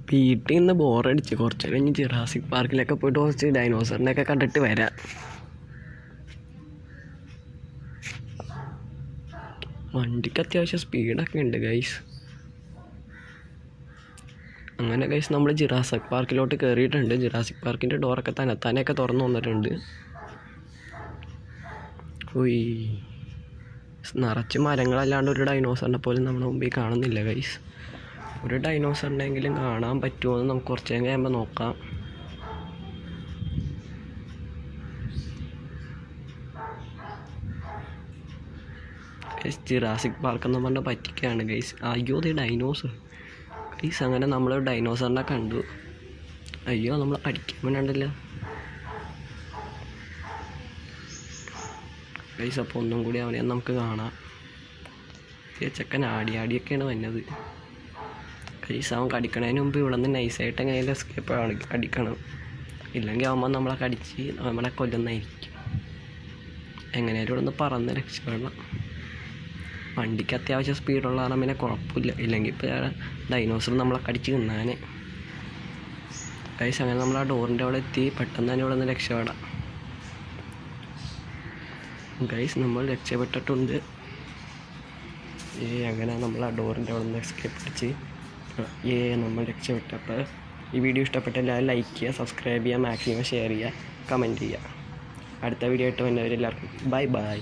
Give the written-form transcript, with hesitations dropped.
വീട്ടിൽ നിന്ന് ബോറടിച്ച് കുറച്ച് കഴിഞ്ഞ് ജുറാസിക് പാർക്കിലൊക്കെ പോയിട്ട് കുറച്ച് ഡൈനോസറിനെയൊക്കെ കണ്ടിട്ട് വരാം. വണ്ടിക്ക് അത്യാവശ്യം സ്പീഡൊക്കെ ഉണ്ട് ഗൈസ്. അങ്ങനെ ഗൈസ് നമ്മൾ ജുറാസിക് പാർക്കിലോട്ട് കയറിയിട്ടുണ്ട്. ജുറാസിക് പാർക്കിൻ്റെ ഡോറൊക്കെ തന്നെയൊക്കെ തുറന്നു വന്നിട്ടുണ്ട്. ഉയ്, നിറച്ച് മരങ്ങളല്ലാണ്ട് ഒരു ഡൈനോസറിനെ പോലും നമ്മുടെ മുമ്പിൽ കാണുന്നില്ല ഗൈസ്. ഒരു ഡൈനോസറിനെങ്കിലും കാണാൻ പറ്റുമോ എന്ന് നമുക്ക് കുറച്ച് നേരം കഴിയുമ്പോൾ നോക്കാം. ജുറാസിക് പാർക്ക് എന്ന് പറഞ്ഞാൽ പറ്റിക്കുകയാണ് ഗൈസ്. അയ്യോ ഇത് ഡൈനോസർ ഗൈസ്. അങ്ങനെ നമ്മൾ ഡൈനോസറിനെ കണ്ടു. അയ്യോ നമ്മൾ അടിക്കാൻ വേണ്ടല്ലോ ഗൈസ്. അപ്പോൾ ഒന്നും കൂടി അവനെ നമുക്ക് കാണാം. ചെക്കൻ ആടിയൊക്കെയാണ് വന്നത് ഗൈസ്. അവൻ കടിക്കണതിന് മുമ്പ് ഇവിടെ നിന്ന് നൈസായിട്ട് എങ്ങനെയും എസ്കേപ്പ് അടിക്കണം. ഇല്ലെങ്കിൽ ആകുമ്പോൾ നമ്മളെ കടിച്ച് നമ്മളെ കൊല്ലുന്നതായിരിക്കും. എങ്ങനെയാലും ഇവിടെ നിന്ന് പറന്ന് രക്ഷപ്പെടണം. വണ്ടിക്ക് അത്യാവശ്യം സ്പീഡുള്ള കാരണം പിന്നെ കുഴപ്പമില്ല. ഇല്ലെങ്കിൽ ഇപ്പോൾ ഡൈനോസർ നമ്മളെ കടിച്ച് തിന്നാനെ ഗൈസ്. അങ്ങനെ നമ്മൾ ആ ഡോറിൻ്റെ അവിടെ എത്തി. പെട്ടെന്ന് തന്നെ ഇവിടെ നിന്ന് രക്ഷപ്പെടാം ഗൈസ്. നമ്മൾ രക്ഷപ്പെട്ടിട്ടുണ്ട്. അങ്ങനെ നമ്മൾ ആ ഡോറിൻ്റെ അവിടെ നിന്ന് എസ്കേപ്പ് അടിച്ച് നമ്മൾ രക്ഷപ്പെട്ടു. അപ്പോൾ ഈ വീഡിയോ ഇഷ്ടപ്പെട്ട എല്ലാവരും ലൈക്ക് ചെയ്യുക, സബ്സ്ക്രൈബ് ചെയ്യുക, മാക്സിമം ഷെയർ ചെയ്യുക, കമൻറ്റ് ചെയ്യുക. അടുത്ത വീഡിയോ ആയിട്ട് വന്നവരെല്ലാവർക്കും ബൈ ബൈ.